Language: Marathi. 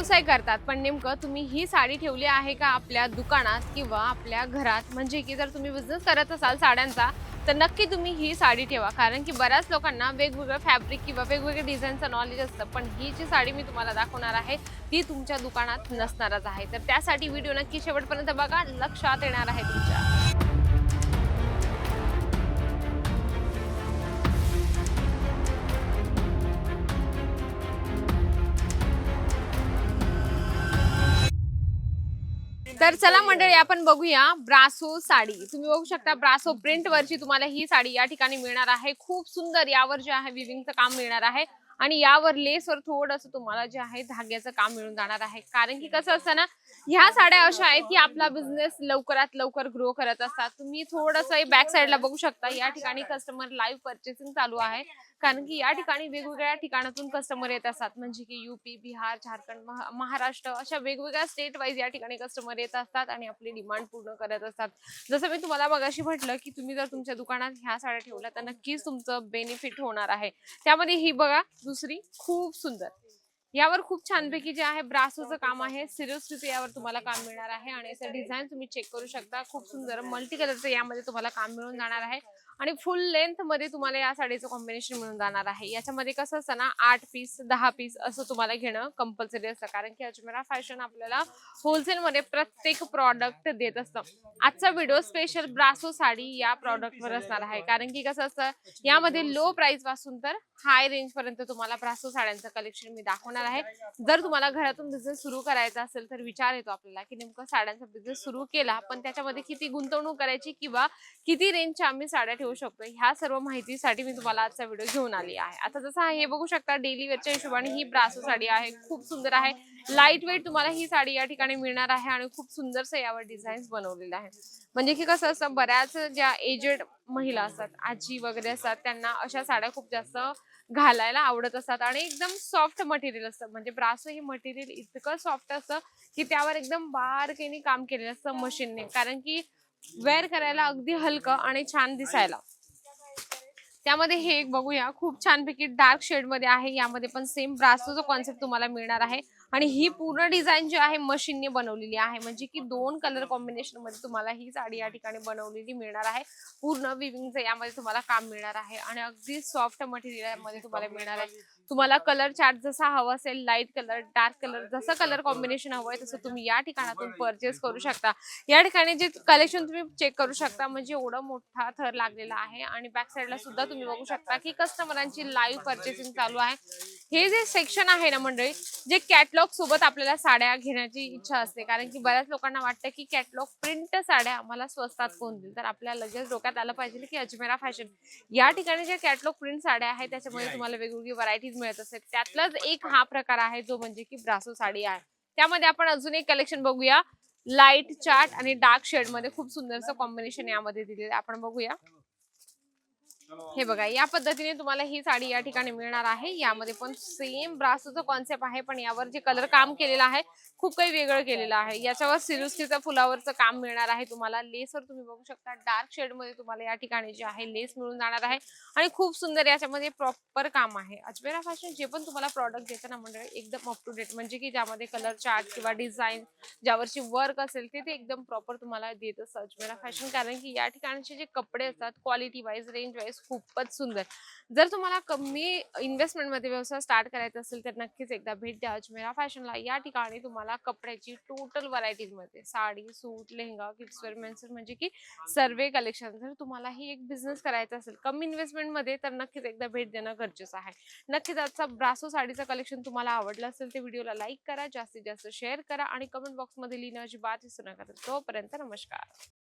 व्यवसाय करतात, पण नेमकं तुम्ही ही साडी ठेवली आहे का आपल्या दुकानात किंवा आपल्या घरात? म्हणजे की जर तुम्ही बिझनेस करत असाल साड्यांचा, तर नक्की तुम्ही ही साडी ठेवा. कारण की बऱ्याच लोकांना वेगवेगळं फॅब्रिक किंवा वेगवेगळ्या डिझाईनचं नॉलेज असतं, पण ही जी साडी मी तुम्हाला दाखवणार आहे, ती तुमच्या दुकानात नसणारच आहे. तर त्यासाठी व्हिडिओ नक्की शेवटपर्यंत बघा, लक्षात येणार आहे तुमच्या. तर चला मंडळी, आपण बघूया ब्रासो साडी. तुम्ही बघू शकता ब्रासो प्रिंट वरची तुम्हाला ही साडी या ठिकाणी मिळणार आहे. खूप सुंदर यावर जे आहे विविंगचं काम मिळणार आहे आणि यावर लेसवर थोडंसं तुम्हाला जे आहे धाग्याचं काम मिळून जाणार आहे. कारण की कसं असतं ना, ह्या साड्या अशा आहेत की आपला बिझनेस लवकरात लवकर ग्रो करत असतात. तुम्ही थोडंसं बॅक साईडला बघू शकता, या ठिकाणी कस्टमर लाईव्ह परचेसिंग चालू आहे. कारण की या ठिकाणी वेगवेगळ्या ठिकाणातून कस्टमर येत असतात. म्हणजे की यूपी, बिहार, झारखंड, महाराष्ट्र अशा वेगवेगळ्या स्टेट वाईज या ठिकाणी कस्टमर येत असतात आणि आपली डिमांड पूर्ण करत असतात. जसं मी तुम्हाला मगाशी म्हटलं की तुम्ही जर तुमच्या दुकानात ह्या साड्या ठेवल्या तर नक्कीच तुमचं बेनिफिट होणार आहे. त्यामध्ये ही बघा दुसरी खूप सुंदर, यावर खूप छानपैकी जे आहे ब्रासोचं काम आहे. सिरोस्कीचं यावर तुम्हाला काम मिळणार आहे आणि याचं डिझाईन तुम्ही चेक करू शकता. खूप सुंदर मल्टी कलरचं यामध्ये तुम्हाला काम मिळून जाणार आहे आणि फुल लेंथ मध्ये तुम्हाला या साडीचं कॉम्बिनेशन मिळून जाणार आहे. याच्यामध्ये कसं असतं ना, 8 पीस 10 पीस असं तुम्हाला घेणं कंपल्सरी असतं. कारण की अजमेरा फॅशन आपल्याला होलसेल मध्ये प्रत्येक प्रॉडक्ट देत असतं. आजचा व्हिडिओ स्पेशल ब्रासो साडी या प्रॉडक्टवर असणार आहे. कारण की कसं असतं, यामध्ये लो प्राइस पासून तर हाय रेंज पर्यंत तुम्हाला ब्रासो साड्यांचं कलेक्शन मी दाखवणार आहे. जर तुम्हाला घरातून बिझनेस सुरू करायचा असेल तर विचार येतो आपल्याला की नेमकं साड्यांचा बिझनेस सुरू केला, पण त्याच्यामध्ये किती गुंतवणूक करायची किंवा किती रेंजच्या आम्ही साड्या ठेवू शकतो, ह्या सर्व माहितीसाठी मी तुम्हाला आजचा व्हिडिओ घेऊन आली आहे. आता जसं हे बघू शकता, डेली वेअरच्या हिशोबाने ही ब्रासो साडी आहे. खूप सुंदर आहे, लाईट वेट तुम्हाला ही साडी या ठिकाणी मिळणार आहे आणि खूप सुंदरसं यावर डिझाईन्स बनवलेले आहे. म्हणजे की कसं असतं, बऱ्याच ज्या एजेड महिला असतात, आजी वगैरे असतात, त्यांना अशा साड्या खूप जास्त घालायला आवडत असतात आणि एकदम सॉफ्ट मटेरियल असतं. म्हणजे ब्रासो हे मटेरियल इतकं सॉफ्ट असतं की त्यावर एकदम बारकाईने काम केलेलं असतं मशीनने. कारण की वेअर करायला अगदी हलकं आणि छान दिसायला. त्यामध्ये हे एक बघूया, खूप छानपैकी डार्क शेड मध्ये आहे. यामध्ये पण सेम ब्रासोचा कॉन्सेप्ट तुम्हाला मिळणार आहे आणि ही पूर्ण डिझाईन जी आहे मशीनने बनवलेली आहे. म्हणजे की 2 कलर कॉम्बिनेशन मध्ये तुम्हाला ही साडी या ठिकाणी बनवलेली मिळणार आहे. पूर्ण विविंगचं यामध्ये तुम्हाला काम मिळणार आहे आणि अगदी सॉफ्ट मटेरियल मध्ये तुम्हाला मिळणार आहे. तुम्हाला कलर चार्ट जसा हवा असेल, लाईट कलर, डार्क कलर, जसं कलर कॉम्बिनेशन हवंय तसं तुम्ही या ठिकाणातून परचेस करू शकता. या ठिकाणी जे कलेक्शन तुम्ही चेक करू शकता, म्हणजे एवढा मोठा थर लागलेला आहे आणि बॅक साईडला सुद्धा तुम्ही बघू शकता की कस्टमरांची लाईव्ह परचेसिंग चालू आहे. हे जे सेक्शन आहे ना मंडळी, जे कॅटलॉग सोबत आपल्याला साड्या घेण्याची इच्छा असते. कारण की बऱ्याच लोकांना वाटतं की कॅटलॉग प्रिंट साड्या आम्हाला स्वस्तात कोण देईल. तर आपल्याला लगेच डोक्यात आलं पाहिजे की अजमेरा फॅशन या ठिकाणी जे कॅटलॉग प्रिंट साड्या आहेत त्याच्यामध्ये तुम्हाला वेगवेगळी व्हरायटीज मिळत असते. त्यातलाच एक हा प्रकार आहे जो म्हणजे की ब्रासो साडी आहे. त्यामध्ये आपण अजून एक कलेक्शन बघूया. लाईट चार्ट आणि डार्क शेड मध्ये खूप सुंदरचं कॉम्बिनेशन यामध्ये दिलेलं आहे. आपण बघूया. हे बघा, या पद्धतीने तुम्हाला ही साडी या ठिकाणी मिळणार आहे. यामध्ये पण सेम ब्रासोचं कॉन्सेप्ट आहे, पण यावर जे कलर काम केलेलं आहे खूप काही वेगळं केलेलं आहे. याच्यावर सिरोस्कीचं फुलावरचं काम मिळणार आहे तुम्हाला. लेसवर तुम्ही बघू शकता, डार्क शेड मध्ये तुम्हाला या ठिकाणी जे आहे लेस मिळून जाणार आहे आणि खूप सुंदर याच्यामध्ये प्रॉपर काम आहे. अजमेरा फॅशन जे पण तुम्हाला प्रॉडक्ट देतं ना मंडळी, एकदम अप टू डेट, म्हणजे की ज्यामध्ये कलर चार्ट किंवा डिझाईन ज्यावरची वर्क असेल ते एकदम प्रॉपर तुम्हाला देत असतं अजमेरा फॅशन. कारण की या ठिकाणचे जे कपडे असतात क्वालिटी वाईज, रेंज वाईज खूपच सुंदर. जर तुम्हाला कमी इन्व्हेस्टमेंट मध्ये व्यवसाय स्टार्ट करायचा असेल तर नक्कीच एकदा भेट द्या अजमेरा फॅशनला. या ठिकाणी तुम्हाला कपड्याची टोटल व्हरायटीज मध्ये sari, suit, lehenga, kids wear, men's wear, म्हणजे की सर्वे कलेक्शन. जर तुम्हालाही एक बिझनेस करायचा असेल कमी इन्व्हेस्टमेंट मध्ये तर नक्कीच एकदा भेट देणं गरजेचं आहे. नक्कीच आजचा ब्रासो साडीचं कलेक्शन तुम्हाला आवडलं असेल तर व्हिडिओला लाईक करा, जास्तीत जास्त शेअर करा आणि कमेंट बॉक्स मध्ये लिहिणं अजिबात विसरू नका. तोपर्यंत नमस्कार.